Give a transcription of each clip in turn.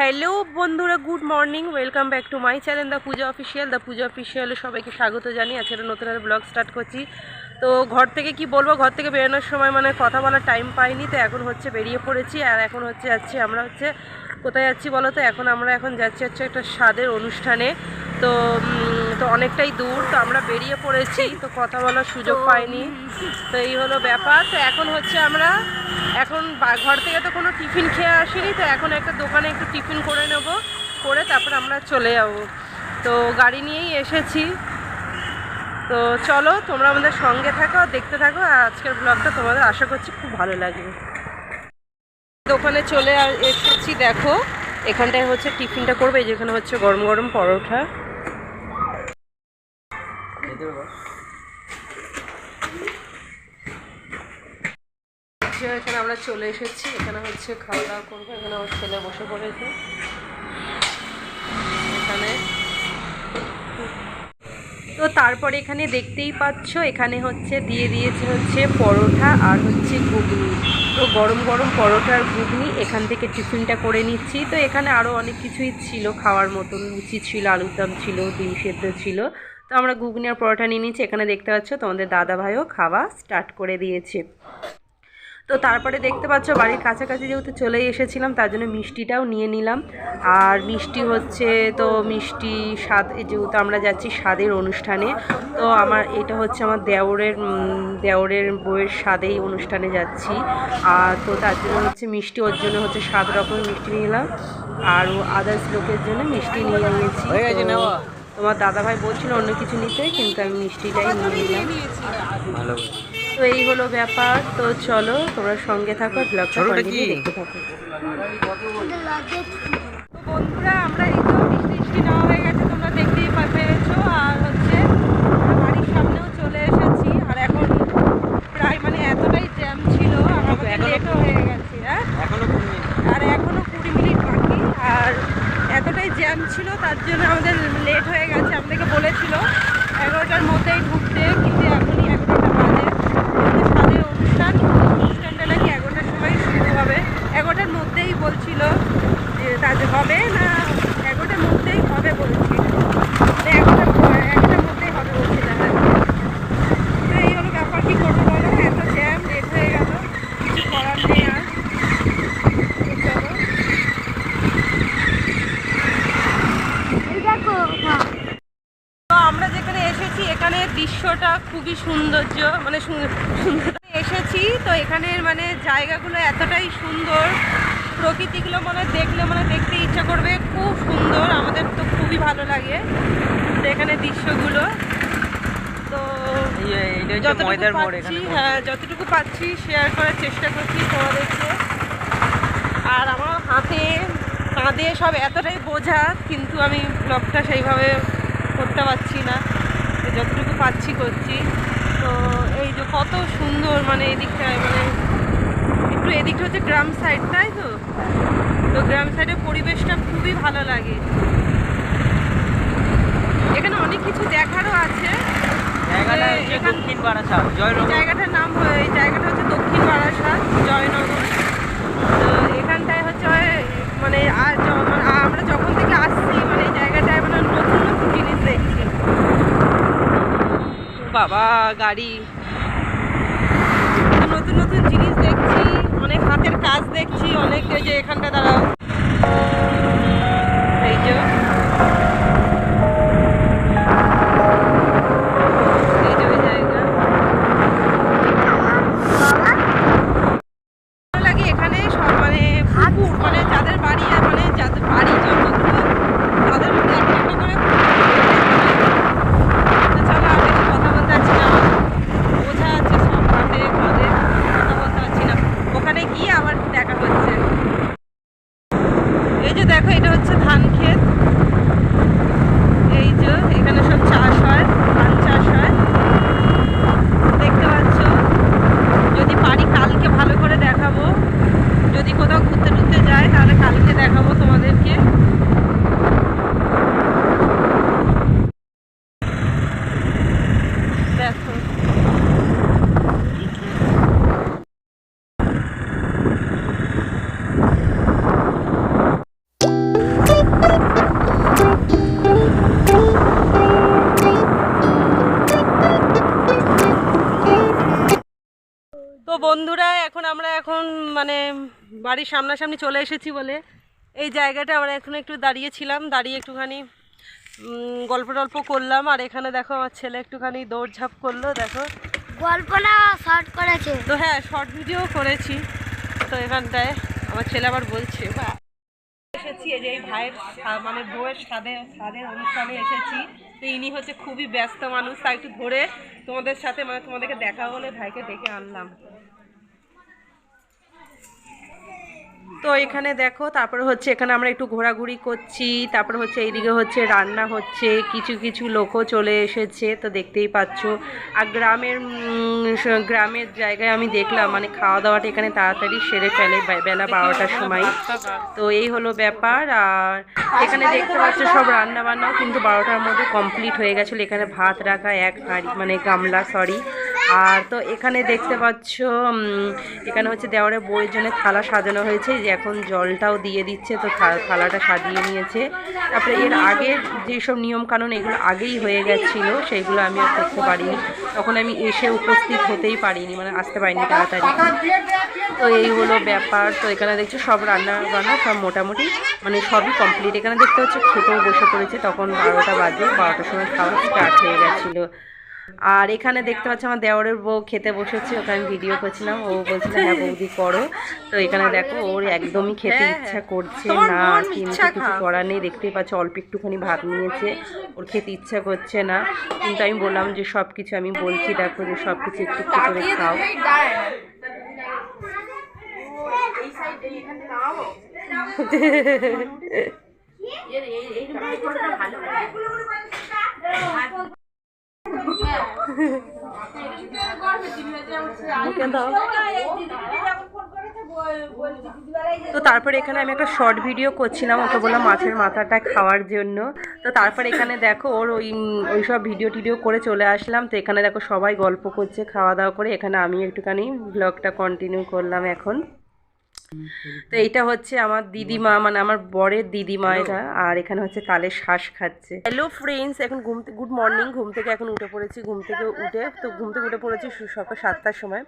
Hello বন্ধুরা, good morning, welcome back to my channel the Puja official. The Puja অফিসিয়ালে সবাইকে স্বাগত জানিয়ে আজকে একটা নতুন একটা ব্লগ স্টার্ট করছি। তো ঘর থেকে কি বলবো, ঘর থেকে বেরোনোর সময় মানে কথা বলার টাইম পাইনি, তো এখন হচ্ছে বেরিয়ে পড়েছি। আর এখন হচ্ছে যাচ্ছি আমরা হচ্ছে কোথায় যাচ্ছি বলো তো? আমরা এখন যাচ্ছি হচ্ছে একটা স্বাদের অনুষ্ঠানে। তো তো অনেকটাই দূর, তো আমরা বেরিয়ে পড়েছি, তো কথা বলার সুযোগ পাইনি। তো এই হলো ব্যাপার। তো এখন হচ্ছে আমরা ঘর থেকে তো কোনো টিফিন খেয়ে আসিনি, তো এখন একটা দোকানে একটু টিফিন করে নেব, করে তারপর আমরা চলে যাব। তো গাড়ি নিয়েই এসেছি। তো চলো তোমরা আমাদের সঙ্গে থাকো, দেখতে থাকো, আর আজকের ব্লগটা তোমাদের আশা করছি খুব ভালো লাগবে। দোকানে চলে এসেছি, দেখো এখানটায় হচ্ছে টিফিনটা করবে। যেখানে হচ্ছে গরম গরম পরোটা। এখানে আমরা চলে এসেছি, এখানে হচ্ছে খাওয়া দাওয়া করবো। এখানে আমার ছেলে বসে পড়েছে এখানে। তো তারপরে এখানে দেখতেই পাচ্ছ, এখানে হচ্ছে দিয়ে দিয়েছে হচ্ছে পরোটা আর হচ্ছে ঘুগনি। তো গরম গরম পরোটা আর ঘুগনি এখান থেকে টিফিনটা করে নিচ্ছি। তো এখানে আরও অনেক কিছুই ছিল খাওয়ার মতন, লুচি ছিল, আলুর দম ছিল, ডিম সেদ্ধ ছিল। তো আমরা ঘুগনি আর পরোটা নিয়ে নিচ্ছি। এখানে দেখতে পাচ্ছ তোমাদের দাদা ভাইও খাওয়া স্টার্ট করে দিয়েছে। তো তারপরে দেখতে পাচ্ছ বাড়ির কাছাকাছি যেহেতু চলেই এসেছিলাম, তার জন্য মিষ্টিটাও নিয়ে নিলাম। আর মিষ্টি হচ্ছে, তো মিষ্টি স্বাদ, যেহেতু আমরা যাচ্ছি স্বাদের অনুষ্ঠানে, তো এটা হচ্ছে আমার দেওরের বউয়ের স্বাদেই অনুষ্ঠানে যাচ্ছি। আর তো তার জন্য হচ্ছে মিষ্টি, ওর জন্য হচ্ছে 7 রকমের মিষ্টি নিলাম, আর আদার্স লোকের জন্য মিষ্টি নিয়ে নিয়েছি। তোমার দাদাভাই বলছিল অন্য কিছু নিতে, কিন্তু আমি মিষ্টিটাই নিয়ে নিলাম। তো এই হলো ব্যাপার। তো চলো তোমরা সঙ্গে থাকো, ব্লগটা কন্টিনিউ দেখতে থাকো। বন্ধুরা, আমরা এই তো মিষ্টি নেওয়া হয়ে গেছে, তোমরা দেখতেই পেরেছো। আর হচ্ছে বাড়ির সামনেও চলে এসেছি। আর এখন প্রায় মানে এতটাই জ্যাম ছিল, আমাদের লেটও হয়ে গেছে। আর এখনো 20 মিনিট বাকি। আর এতটাই জ্যাম ছিল, তার জন্য আমাদের লেট হয়ে গেছে। আমাদেরকে বলেছিল 11টার মধ্যেই ঢুকতে, কিন্তু এখনই 11টা বাজে। স্বাদের অনুষ্ঠানটা নাকি 11টার সময় শুরু হবে। 11টার মধ্যেই বলছিল যে তার হবে না, 11টার মধ্যেই হবে বলছিল। 11টার মধ্যেই হবে বলছিল। হ্যাঁ, তো এই হলো ব্যাপার। কী করবো বলো, এত জ্যাম, লেট হয়ে গেল, কিছু করার নেই। আর তো আমরা যেখানে এসেছি, এখানে দৃশ্যটা খুবই সৌন্দর্য, মানে সুন্দর এসেছি। তো এখানের মানে জায়গাগুলো এতটাই সুন্দর, প্রকৃতিগুলো দেখতে ইচ্ছা করবে, খুব সুন্দর। আমাদের তো খুবই ভালো লাগে তো এখানে দৃশ্যগুলো। তো যতটুকু পাচ্ছি শেয়ার করার চেষ্টা করছি তোমাদেরকে। আর আমার কাঁধে সব এতটাই বোঝা, কিন্তু আমি ব্লগটা সেইভাবে করতে পারছি না, যতটুকু পাচ্ছি করছি। তো এই যে কত সুন্দর, মানে এদিকটায় মানে একটু এদিকটা হচ্ছে গ্রাম সাইড, তাই তো? তো গ্রাম সাইডের পরিবেশটা খুবই ভালো লাগে। এখানে অনেক কিছু দেখারও আছে। জায়গাটার নাম, এই জায়গাটা হচ্ছে দক্ষিণ বারাসাত, জয়নগর। তো এখানটায় হচ্ছে মানে আমরা যখন থেকে আসছি, মানে এই জায়গাটায় মানে নতুন নতুন জিনিস দেখছি। বাবা গাড়ি, নতুন নতুন জিনিস দেখছি, অনেক হাতের কাজ দেখছি, অনেক। যে এখানটা দাঁড়াও, এই যে বন্ধুরা এখন আমরা মানে বাড়ির সামনাসামনি চলে এসেছি বলে এই জায়গাটা আমরা এখন একটু দাঁড়িয়েছিলাম, দাঁড়িয়ে একটুখানি গল্প টল্প করলাম। আর এখানে দেখো আমার ছেলে একটুখানি দৌড়ঝাঁপ করলো, দেখো গল্প না শর্ট করেছে তো। হ্যাঁ, শর্ট ভিডিও করেছি। তো এখানটায় আমার ছেলে আবার বলছে বা এসেছি এই যে এই ভাইয়ের মানে বউয়ের স্বাদের অনুষ্ঠানে এসেছি। তো ইনি হচ্ছে খুবই ব্যস্ত মানুষ, তাই একটু ধরে তোমাদের সাথে মানে তোমাদেরকে দেখা বলে ভাইকে ডেকে আনলাম। তো এখানে দেখো তারপরে হচ্ছে এখানে আমরা একটু ঘোরাঘুরি করছি, তারপরে হচ্ছে এইদিকে হচ্ছে রান্না হচ্ছে, কিছু কিছু লোকও চলে এসেছে তো দেখতেই পাচ্ছ। আর গ্রামের জায়গায় আমি দেখলাম মানে খাওয়া দাওয়াটা এখানে তাড়াতাড়ি সেরে ফেলে বেলা 12টার সময়। তো এই হলো ব্যাপার। আর এখানে দেখতে পাচ্ছ সব রান্না বান্নাও কিন্তু 12টার মধ্যে কমপ্লিট হয়ে গেছিলো। এখানে ভাত রাখা এক হাঁড়ি মানে গামলা, সরি। আর তো এখানে দেখতে পাচ্ছ এখানে হচ্ছে দেওয়ারের বউয়ের জন্য থালা সাজানো হয়েছে, যে এখন জলটাও দিয়ে দিচ্ছে। তো থালাটা সাজিয়ে নিয়েছে। তারপরে এর আগে যেসব নিয়মকানুন এগুলো আগেই হয়ে গেছিলো, সেইগুলো আমি আর করতে পারিনি। তখন আমি এসে উপস্থিত হতেই পারিনি, মানে আসতে পারিনি তাড়াতাড়ি। তো এই হলো ব্যাপার। তো এখানে দেখছো সব রান্না বান্না সব মোটামুটি মানে সবই কমপ্লিট। এখানে দেখতে হচ্ছে খেতেও বসে পড়েছে, তখন 12টা বাজে, 12টার সময় খাওয়া স্টার্ট হয়ে গেছিলো। আর এখানে দেখতে পাচ্ছি আমার দেওরের বউ খেতে বসেছে, ওকে আমি ভিডিও করছিলাম। ও বলছিল হ্যাঁ বৌদি করো। তো এখানে দেখো ওর একদমই খেতে ইচ্ছা করছে না, কিন্তু কিছু করার নেই। দেখতেই পাচ্ছ অল্প একটুখানি ভাত নিয়েছে, ওর খেতে ইচ্ছা করছে না। কিন্তু আমি বললাম যে সব কিছু আমি বলছি দেখো যে সব কিছু একটু একটু করে খাও। তো তারপরে এখানে আমি একটা শর্ট ভিডিও করছিলাম, ওকে বললাম মাছের মাথাটা খাওয়ার জন্য। তো তারপরে এখানে দেখো ওর ওই সব ভিডিও টিডিও করে চলে আসলাম। তো এখানে দেখো সবাই গল্প করছে খাওয়া দাওয়া করে, এখানে আমি একটুখানি ব্লগটা কন্টিনিউ করলাম এখন। তো এইটা হচ্ছে আমার দিদিমা, মানে আমার বরের দিদিমা এটা। আর এখানে হচ্ছে তালের শ্বাস খাচ্ছে। হ্যালো ফ্রেন্ডস, এখন গুড মর্নিং। ঘুম থেকে এখন উঠে পড়েছি, ঘুম থেকে উঠে পড়েছি সকাল 7টার সময়।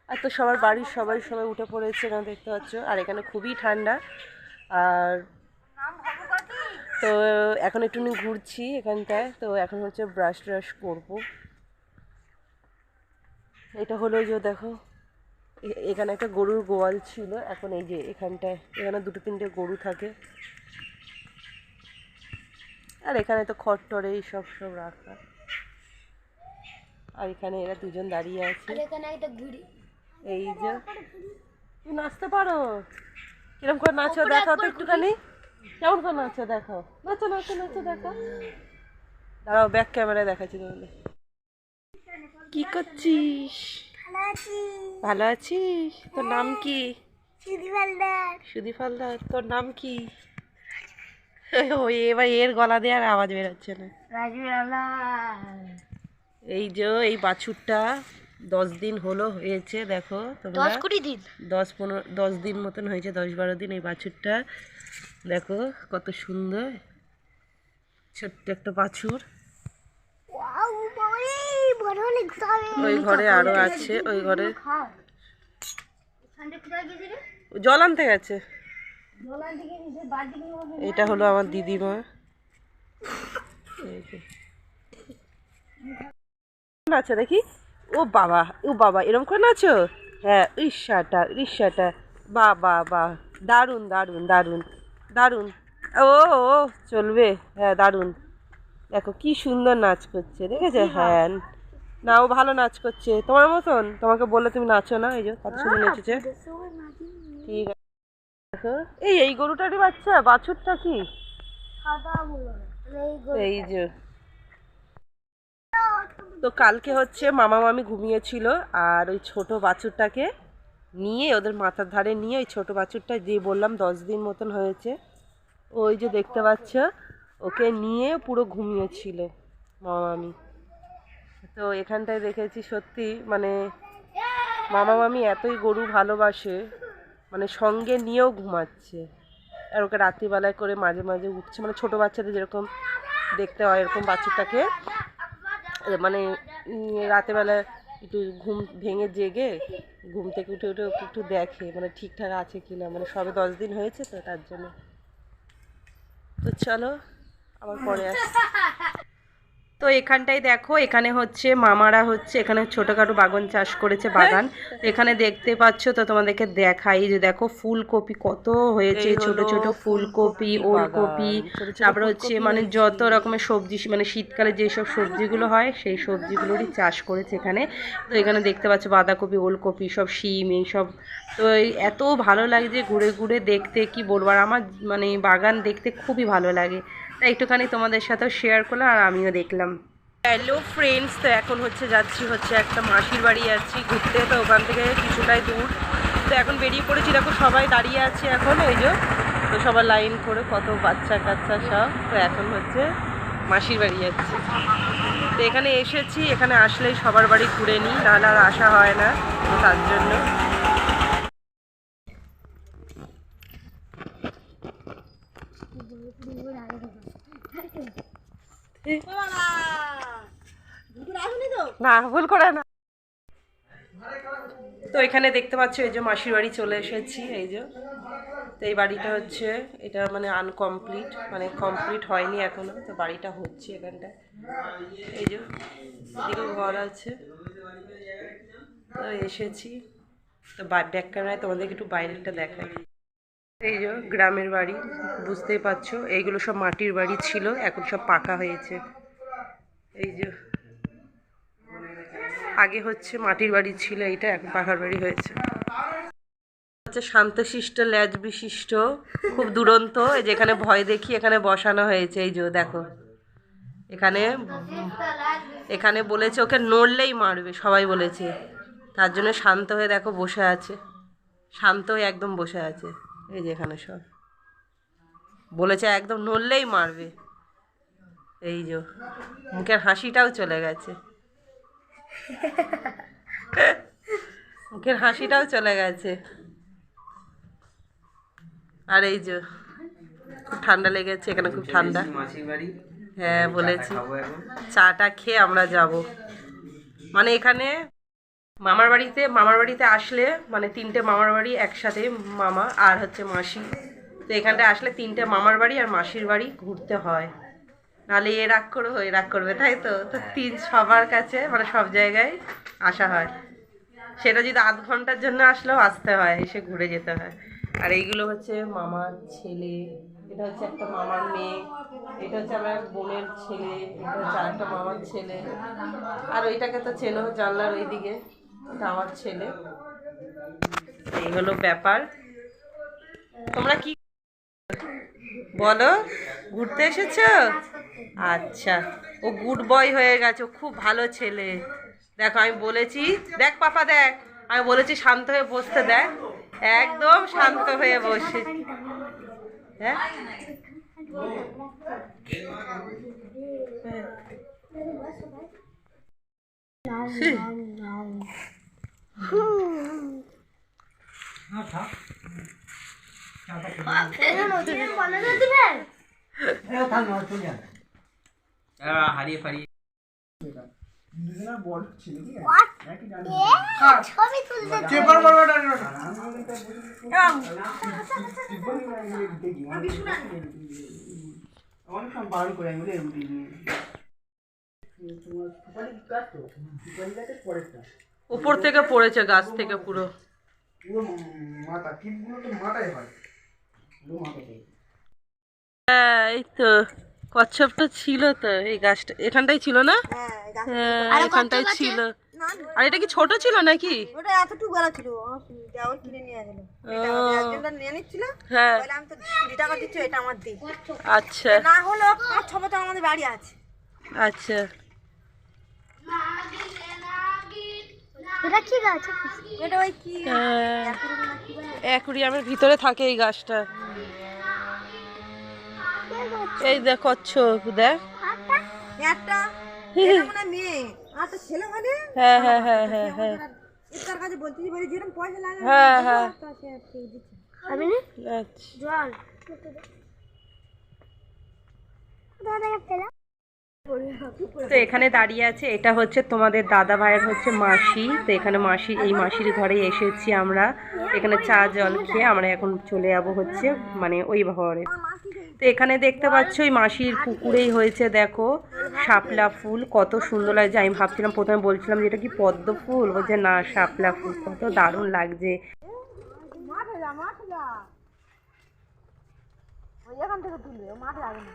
আর তো সবার বাড়ির সবাই উঠে পড়েছে, এখানে দেখতে পাচ্ছ। আর এখানে খুবই ঠান্ডা। আর তো এখন একটু ঘুরছি এখানটায়। তো এখন হচ্ছে ব্রাশ ট্রাশ করবো। এটা হলো যে দেখো এখানে একটা গরুর গোয়াল ছিল, এখন এই যে এখানটায় এখানে 2-3টে গরু থাকে। আর এখানে তো খড়টরে এইসব সব রাখা। আর এখানে এরা দুজন দাঁড়িয়ে আছে। এই যে তুমি নাচতে পারো, কিরম করে নাচো দেখাও তো একটুখানি, কেমন করে নাচো দেখাও, নাচো নাচো নাচো দেখাও। দাঁড়াও ব্যাক ক্যামেরায় দেখাচ্ছি তাহলে। কি করছিস? ভালো আছিস? তোর নাম কি? সুদীপ হালদার। তোর নাম কি? এবার এর গলা দিয়ে আর আওয়াজ বেরোচ্ছে না। এই যে এই বাছুরটা 10 দিন হলো হয়েছে, দেখো তোমরা 10 দিন মতন হয়েছে, 10-12 দিন। এই বাছুরটা দেখো কত সুন্দর, ছোট্ট একটা বাছুর। ওই ঘরে আরো আছে, ওই ঘরে জল আনতে গেছে। এটা হলো আমার দিদিমা। নাচো দেখি। ও বাবা, ও বাবা, এরকম করে নাচো। হ্যাঁ, রিক্সাটা বাবা বা দারুণ দারুণ দারুণ দারুণ। ও ও চলবে, হ্যাঁ দারুণ। দেখো কি সুন্দর নাচ করছে, দেখেছো? হ্যাঁ না, ও ভালো নাচ করছে তোমার মতন। তোমাকে বললে তুমি নাচো না, এই যে কত সুন্দর নেচেছে। ঠিক আছে দেখো এই গরুটারই বাচ্চা, বাছুরটা কি এই যে। তো কালকে হচ্ছে মামা মামি ঘুমিয়েছিল, আর ওই ছোট বাছুরটাকে নিয়ে ওদের মাথার ধারে নিয়ে, ওই ছোট বাছুরটা যে বললাম 10 দিন মতন হয়েছে, ওই যে দেখতে পাচ্ছ, ওকে নিয়ে পুরো ঘুমিয়েছিল মামা মামি। তো এখানটায় দেখেছি সত্যি মানে মামা মামি এতই গরু ভালোবাসে, মানে সঙ্গে নিয়েও ঘুমাচ্ছে। আর ওকে রাত্রিবেলায় করে মাঝে মাঝে উঠছে, মানে ছোটো বাচ্চাদের যেরকম দেখতে হয় এরকম বাচ্চাটাকে মানে রাতেরবেলায় একটু ঘুম ভেঙে জেগে ঘুম থেকে উঠে উঠে ওকে একটু দেখে মানে ঠিকঠাক আছে কিনা, মানে সবে 10 দিন হয়েছে তো তার জন্য। তো চলো আবার পরে আসছি। তো এখানটায় দেখো, এখানে হচ্ছে মামারা হচ্ছে এখানে ছোটোখাটো বাগান চাষ করেছে, বাগান। তো এখানে দেখতে পাচ্ছ, তো তোমাদেরকে দেখাই যে দেখো ফুলকপি কত হয়েছে, ছোট ছোট ফুলকপি, ওলকপি, তারপরে হচ্ছে মানে যত রকমের সবজি, মানে শীতকালে যেসব সবজিগুলো হয় সেই সবজিগুলোরই চাষ করেছে এখানে। তো এখানে দেখতে পাচ্ছ বাঁধাকপি, ওলকপি, সব শিম এইসব। তো এত ভালো লাগছে ঘুরে ঘুরে দেখতে, কি বলবো। আর আমার মানে বাগান দেখতে খুবই ভালো লাগে, তাই একটুখানি তোমাদের সাথেও শেয়ার করলাম আর আমিও দেখলাম। হ্যালো ফ্রেন্ডস, তো এখন যাচ্ছি একটা মাসির বাড়ি যাচ্ছি ঘুরতে। তো ওখান থেকে কিছুটাই দূর, তো এখন বেরিয়ে পড়েছি। দেখো সবাই দাঁড়িয়ে আছে এখন, এই যে তো সবার লাইন করে, কত বাচ্চা কাচ্চা সব। তো এখন মাসির বাড়ি যাচ্ছি। তো এখানে এসেছি, এখানে আসলেই সবার বাড়ি ঘুরে নিই, নাহলে আর আসা হয় না, তো তার জন্য। না ভুল করে না। তো এখানে দেখতে পাচ্ছ এই যে মাসির বাড়ি চলে এসেছি, এই যে। তো এই বাড়িটা এটা মানে আনকমপ্লিট, মানে কমপ্লিট হয়নি এখনো, তো বাড়িটা হচ্ছে এখানটায়। এই যে এদিকেও ঘর আছে। তো এসেছি, তো ব্যাক ক্যামেরায় তোমাদেরকে একটু বাইরেটা দেখাই। এই যে গ্রামের বাড়ি, বুঝতেই পারছো, এইগুলো সব মাটির বাড়ি ছিল, এখন সব পাকা হয়েছে। এই যে আগে মাটির বাড়ি ছিল, এইটা এখন পাকার বাড়ি হয়েছে। শান্তশিষ্ট ল্যাজ বিশিষ্ট, খুব দুরন্ত, যেখানে ভয় দেখি এখানে বসানো হয়েছে। এই যে দেখো, এখানে বলেছে ওকে নড়লেই মারবে, সবাই বলেছে, তার জন্য শান্ত হয়ে দেখো বসে আছে, শান্ত হয়ে একদম বসে আছে। এই যে এখানে সব বলেছে একদম নড়লেই মারবে। এই যে মুখের হাসিটাও চলে গেছে, মুখের হাসিটাও চলে গেছে। আর এই যে খুব ঠান্ডা লেগেছে, এখানে খুব ঠান্ডা। হ্যাঁ বলেছি, চাটা খেয়ে আমরা যাব। মানে এখানে মামার বাড়িতে আসলে মানে 3টে মামার বাড়ি একসাথে, মামা আর মাসি। তো এখানটায় আসলে 3টে মামার বাড়ি আর মাসির বাড়ি ঘুরতে হয়, নাহলে এ রাগ করবে, তাই তো। তো সবার কাছে মানে সব জায়গায় আসা হয়, সেটা যদি আধ ঘন্টার জন্য আসলেও আসতে হয়, এসে ঘুরে যেতে হয়। আর এইগুলো মামার ছেলে, এটা একটা মামার মেয়ে, এটা আমার এক বোনের ছেলে, এটা আরেকটা মামার ছেলে। আর ওইটাকে তো চেনো, জানলার ওইদিকে, এটা আমার ছেলে। এই হলো ব্যাপার। তোমরা কি বলো, ঘুরতে এসেছো? আচ্ছা, ও গুড বয় হয়ে গেছে, ও খুব ভালো ছেলে। দেখো আমি বলেছি, দেখ পাপা দেখ, আমি বলেছি শান্ত হয়ে বসতে, দেখ একদম শান্ত হয়ে বসে। হ্যাঁ হারিয়ে ফারিয়ে উপর থেকে পড়েছে, গাছ থেকে পুরো। হ্যাঁ এই তো কচ্ছপটা ছিল, তো এই গাছটা এখানটাই ছিল না? হ্যাঁ এখানটাই ছিল। আর এটা কি ছোট ছিল নাকি? ওটা এতটুকু বড় ছিল, দেওয়ার কিনে নিয়ে গেল। এটা একজনটা নিয়ে নিচ্ছিল, হ্যাঁ বলে আমি তো 20 টাকা দিচ্ছি, এটা আমার দিই। আচ্ছা না হলো 5-6 বছর আমাদের বাড়ি আছে। আচ্ছা। এটা কি গাছ? এটা ওই কি অ্যাকুরিয়ামের ভিতরে থাকে এই গাছটা। এই দেখ কচ্ছপ, দেখ একটা এটা মনে মেয়ে আর তো ছেলে মানে। হ্যাঁ হ্যাঁ হ্যাঁ হ্যাঁ হ্যাঁ তার কাছে বলতেছি, বলি যেরকম পয়সা লাগে হ্যাঁ হ্যাঁ আমি না আচ্ছা। জল দাদা পেলাম। তো এখানে দাঁড়িয়ে আছে, এটা হচ্ছে তোমাদের দাদা ভাইয়ের হচ্ছে মাসি। তো এখানে মাসি, এই মাসির ঘরে এসেছি আমরা। এখানে চা জল খেয়ে আমরা এখন চলে যাবো হচ্ছে মানে ওই ঘরে। তো এখানে দেখতে পাচ্ছ ওই মাসির পুকুরেই হয়েছে দেখো শাপলা ফুল, কত সুন্দর লাগছে। আমি ভাবছিলাম, প্রথমে বলছিলাম যে এটা কি পদ্ম ফুল, বলছে না শাপলা ফুল, কত দারুণ লাগছে। মাঠে যা ওই এখান থেকে তুলবে মাঠে আগে না।